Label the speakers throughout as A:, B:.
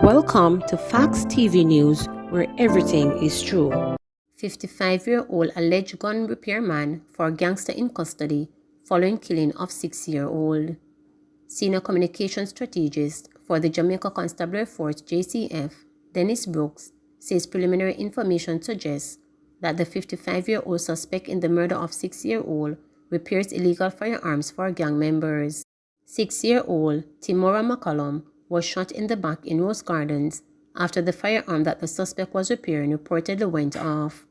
A: Welcome to Facts TV News, where everything is true. 55-year-old alleged gun repairman for gangster in custody following killing of 6-year-old. Senior communications strategist for the Jamaica Constabulary Force JCF, Dennis Brooks, says preliminary information suggests that the 55-year-old suspect in the murder of 6-year-old repairs illegal firearms for gang members. 6-year-old Timora McCollum was shot in the back in Rose Gardens after the firearm that the suspect was repairing reportedly went off.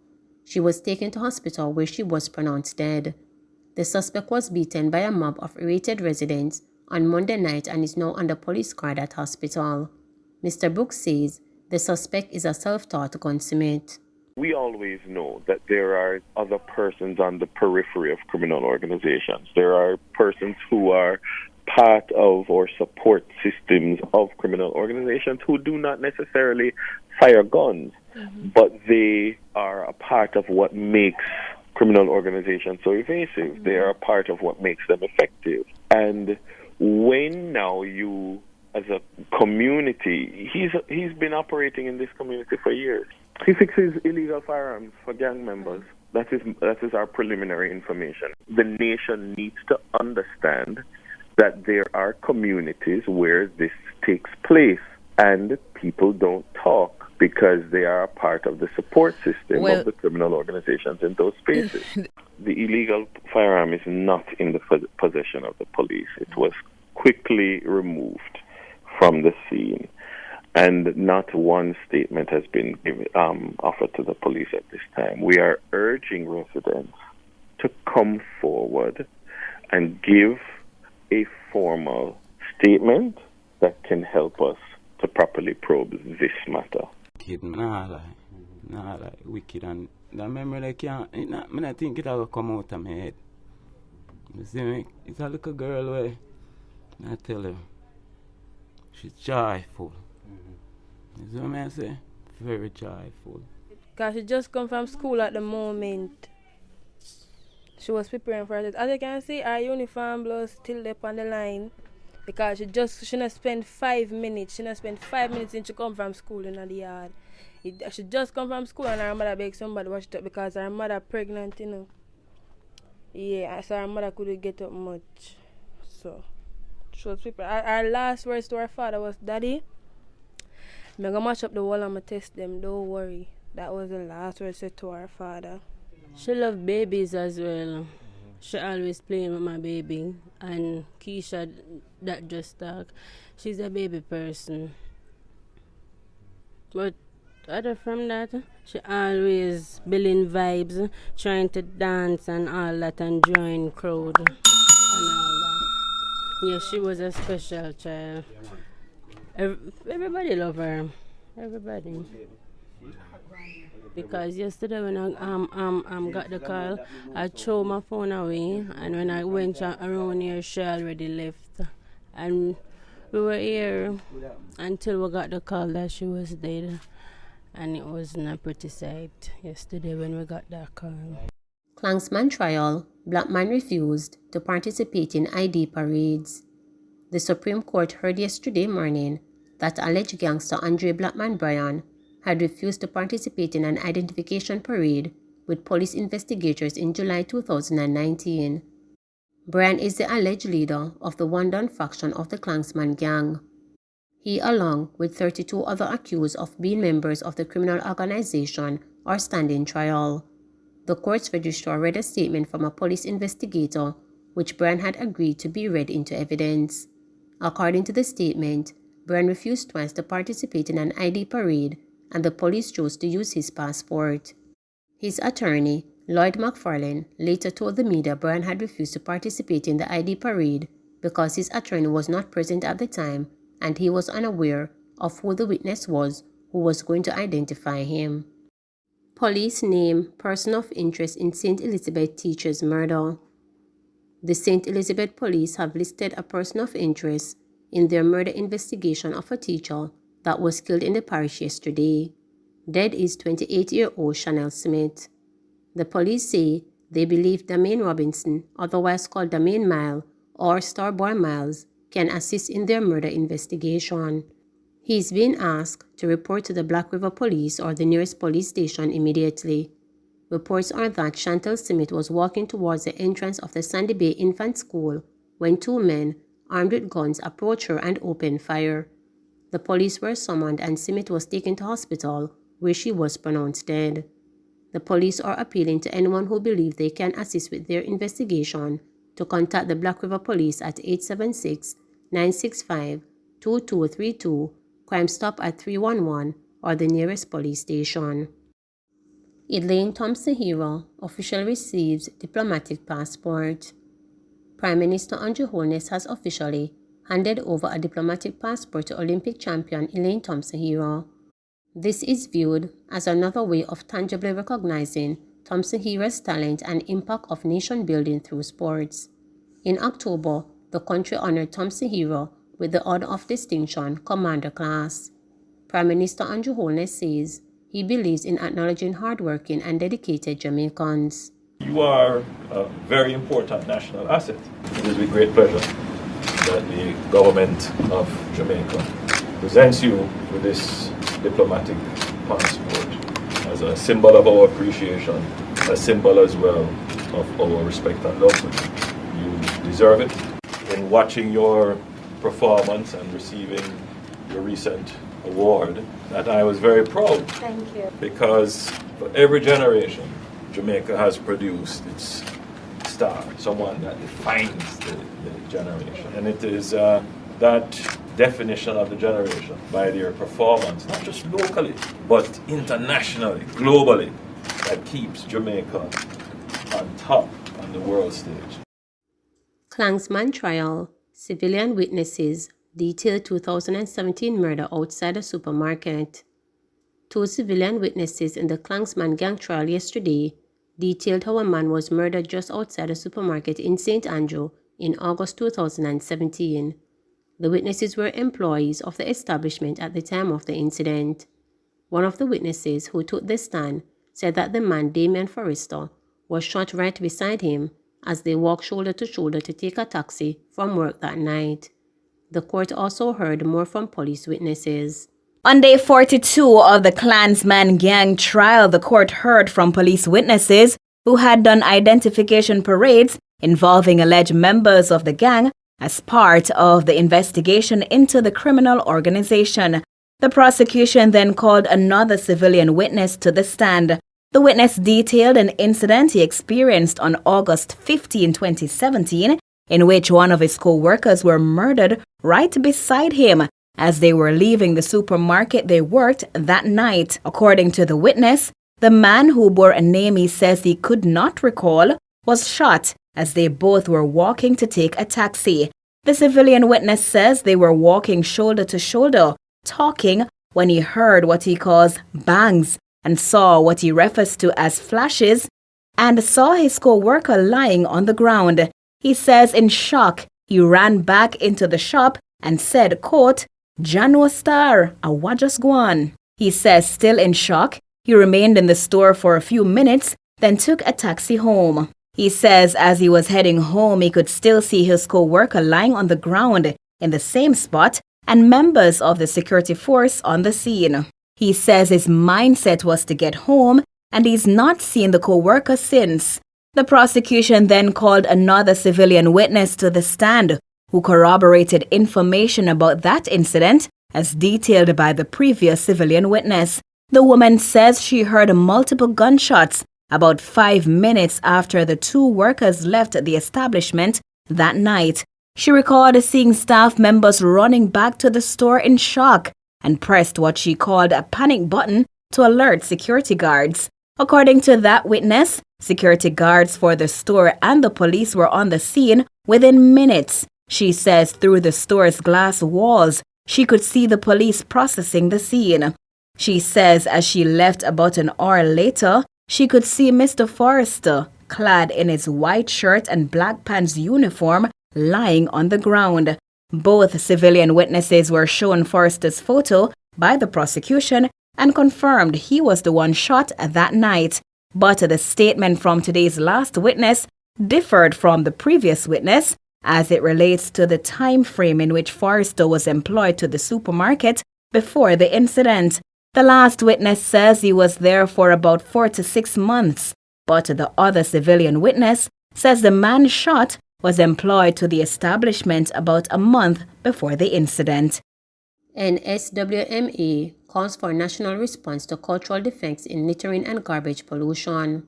A: She was taken to hospital where she was pronounced dead. The suspect was beaten by a mob of irritated residents on Monday night and is now under police guard at hospital. Mr. Brooks says the suspect is a self-taught gunsmith.
B: We always know that there are other persons on the periphery of criminal organizations. There are persons who are part of or support systems of criminal organizations who do not necessarily fire guns, but they are a part of what makes criminal organizations so evasive. They are a part of what makes them effective. And when now you, as a community, he's been operating in this community for years. He fixes illegal firearms for gang members. That is our preliminary information. The nation needs to understand that there are communities where this takes place and people don't talk because they are a part of the support system of the criminal organizations in those spaces. The illegal firearm is not in the possession of the police. It was quickly removed from the scene, and not one statement has been offered to the police at this time. We are urging residents to come forward and give a formal statement that can help us to properly probe this matter.
C: Kid, nah, like wicked, and that memory, like, I think it'll come out of my head. You see me? It's a little girl where I tell her she's joyful. You see what I say? Very joyful.
D: Because she just come from school at the moment. She was preparing for it. As you can see, her uniform blouse still up on the line. Because she not spent 5 minutes. She not spent 5 minutes since she come from school in the yard. She just come from school and her mother begged somebody watch it up because her mother pregnant, you know. Yeah, so her mother couldn't get up much. So she was prepared. Her last words to her father was, "Daddy, I'm gonna match up the wall and I'm gonna test them, don't worry." That was the last words said to her father.
E: She love babies as well. She always playing with my baby. And Keisha, that just talk, she's a baby person. But other from that, she always building vibes, trying to dance and all that and join crowd and all that. Yeah, she was a special child. Everybody love her. Everybody. Because yesterday when I got the call, I threw my phone away, and when I went around here, she already left. And we were here until we got the call that she was dead. And it wasn't a pretty sight yesterday when we got that call.
A: Klansman trial, black man refused to participate in ID parades. The Supreme Court heard yesterday morning that alleged gangster Andre Blackman Bryan had refused to participate in an identification parade with police investigators in July 2019. Bryan is the alleged leader of the one-down faction of the Klansman gang. He, along with 32 other accused of being members of the criminal organization, are standing trial. The court's registrar read a statement from a police investigator, which Bryan had agreed to be read into evidence. According to the statement, Bryan refused twice to participate in an ID parade, and the police chose to use his passport. His attorney, Lloyd McFarlane, later told the media Bryan had refused to participate in the ID parade because his attorney was not present at the time and he was unaware of who the witness was who was going to identify him. Police name person of interest in St. Elizabeth teacher's murder. The St. Elizabeth police have listed a person of interest in their murder investigation of a teacher that was killed in the parish yesterday. Dead is 28-year-old Chanel Smith. The police say they believe Damaine Robinson, otherwise called Damaine Mile or Starboy Miles, can assist in their murder investigation. He is being asked to report to the Black River Police or the nearest police station immediately. Reports are that Chantal Simit was walking towards the entrance of the Sandy Bay Infant School when two men, armed with guns, approached her and opened fire. The police were summoned and Simit was taken to hospital, where she was pronounced dead. The police are appealing to anyone who believes they can assist with their investigation to contact the Black River Police at 876-965-2232, Crime Stop at 311, or the nearest police station. Elaine Thompson-Hero officially receives diplomatic passport. Prime Minister Andrew Holness has officially handed over a diplomatic passport to Olympic champion Elaine Thompson-Hero. This is viewed as another way of tangibly recognizing Thompson-Hero's talent and impact of nation building through sports. In October, the country honored Thompson-Hero with the Order of Distinction Commander Class. Prime Minister Andrew Holness says he believes in acknowledging hardworking and dedicated Jamaicans.
F: You are a very important national asset. It is with great pleasure that the government of Jamaica presents you with this diplomatic passport as a symbol of our appreciation, a symbol as well of our respect and love for you. You deserve it. In watching your performance and receiving your recent award, that I was very proud.
D: Thank you.
F: Because for every generation, Jamaica has produced its star, someone that defines the generation. And it is that definition of the generation by their performance, not just locally, but internationally, globally, that keeps Jamaica on top on the world stage.
A: Klansman trial, civilian witnesses detail 2017 murder outside a supermarket. Two civilian witnesses in the Klansman gang trial yesterday detailed how a man was murdered just outside a supermarket in St. Andrew in August 2017. The witnesses were employees of the establishment at the time of the incident. One of the witnesses who took the stand said that the man, Damien Forrester, was shot right beside him as they walked shoulder to shoulder to take a taxi from work that night. The court also heard more from police witnesses.
G: On day 42 of the Klansman gang trial, the court heard from police witnesses who had done identification parades involving alleged members of the gang as part of the investigation into the criminal organization. The prosecution then called another civilian witness to the stand. The witness detailed an incident he experienced on August 15, 2017, in which one of his co-workers were murdered right beside him as they were leaving the supermarket they worked that night. According to the witness, the man, who bore a name he says he could not recall, was shot as they both were walking to take a taxi. The civilian witness says they were walking shoulder to shoulder, talking, when he heard what he calls bangs and saw what he refers to as flashes and saw his co-worker lying on the ground. He says in shock, he ran back into the shop and said, quote, "Jano Star, what just go on?" He says, still in shock, he remained in the store for a few minutes, then took a taxi home. He says as he was heading home, he could still see his co-worker lying on the ground in the same spot and members of the security force on the scene. He says his mindset was to get home and he's not seen the co-worker since. The prosecution then called another civilian witness to the stand who corroborated information about that incident as detailed by the previous civilian witness. The woman says she heard multiple gunshots about 5 minutes after the two workers left the establishment that night. She recalled seeing staff members running back to the store in shock and pressed what she called a panic button to alert security guards. According to that witness, security guards for the store and the police were on the scene within minutes. She says through the store's glass walls, she could see the police processing the scene. She says as she left about an hour later, she could see Mr. Forrester, clad in his white shirt and black pants uniform, lying on the ground. Both civilian witnesses were shown Forrester's photo by the prosecution and confirmed he was the one shot that night. But the statement from today's last witness differed from the previous witness as it relates to the time frame in which Forrester was employed to the supermarket before the incident. The last witness says he was there for about 4 to 6 months, but the other civilian witness says the man shot was employed to the establishment about a month before the incident.
A: NSWMA calls for national response to cultural defects in littering and garbage pollution.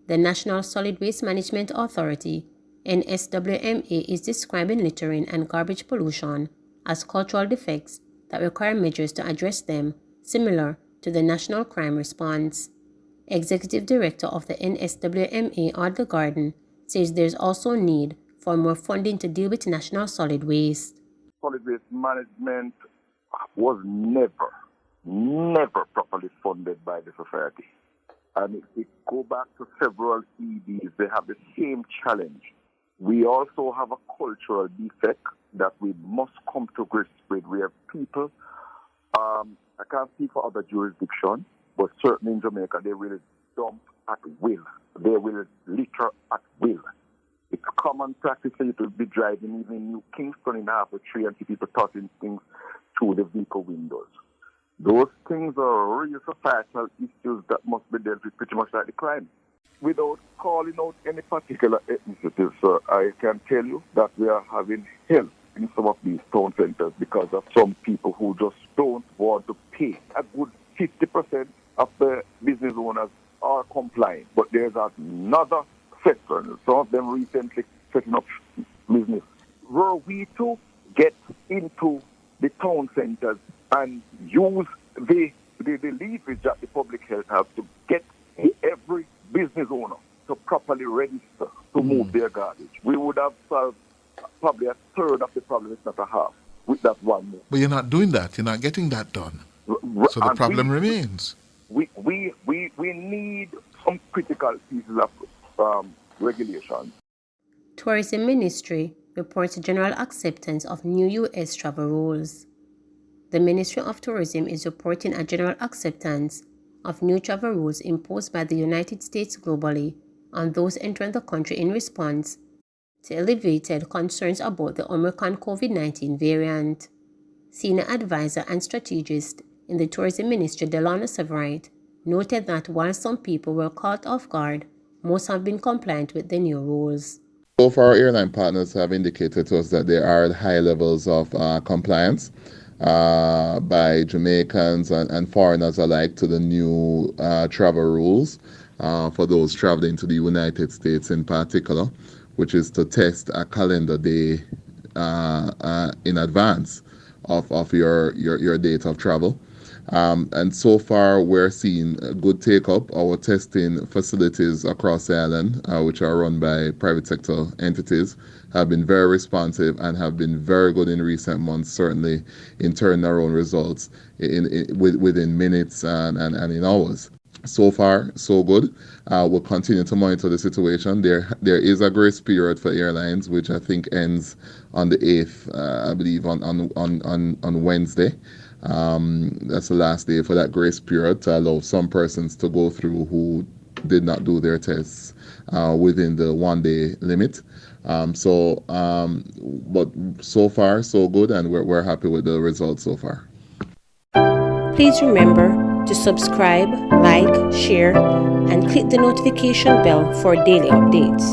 A: The National Solid Waste Management Authority, NSWMA, is describing littering and garbage pollution as cultural defects that require measures to address them, similar to the National Crime Response. Executive Director of the NSWMA, Audley Garden, says there's also need for more funding to deal with national solid waste.
H: Solid waste management was never properly funded by the society. And if we go back to several EDs, they have the same challenge. We also have a cultural defect that we must come to grips with. We have people, I can't speak for other jurisdictions, but certainly in Jamaica, they will dump at will. They will litter at will. It's common practice for you to be driving even in New Kingston in half a tree and see people tossing things through the vehicle windows. Those things are real societal issues that must be dealt with pretty much like the crime. Without calling out any particular ethnicity, sir, I can tell you that we are having hell in some of these town centers because of some people who just don't want to pay. A good 50% of the business owners are complying, but there's another sector. Some of them recently setting up business. Were we to get into the town centers and use the leverage that the public health has to get every business owner to properly register to move their garbage, we would have solved probably a third of the problem, if not a half, with that one move.
I: But you're not doing that. You're not getting that done. So the problem remains.
H: We need some critical pieces of regulation.
A: Tourism Ministry reports general acceptance of new U.S. travel rules. The Ministry of Tourism is reporting a general acceptance of new travel rules imposed by the United States globally on those entering the country in response to elevated concerns about the Omicron COVID-19 variant. Senior advisor and strategist in the Tourism Ministry, Delano Severite, noted that while some people were caught off guard, most have been compliant with the new rules.
J: So far, our airline partners have indicated to us that there are high levels of compliance by Jamaicans and foreigners alike to the new travel rules for those traveling to the United States in particular, which is to test a calendar day in advance of your date of travel. And so far, we're seeing a good take-up. Our testing facilities across the island, which are run by private sector entities, have been very responsive and have been very good in recent months, certainly in turning around results within minutes and in hours. So far, so good. We'll continue to monitor the situation. There is a grace period for airlines, which I think ends on the 8th, I believe, on Wednesday. That's the last day for that grace period to allow some persons to go through who did not do their tests within the 1-day limit. But so far, so good, and we're happy with the results so far.
A: Please remember to subscribe, like, share, and click the notification bell for daily updates.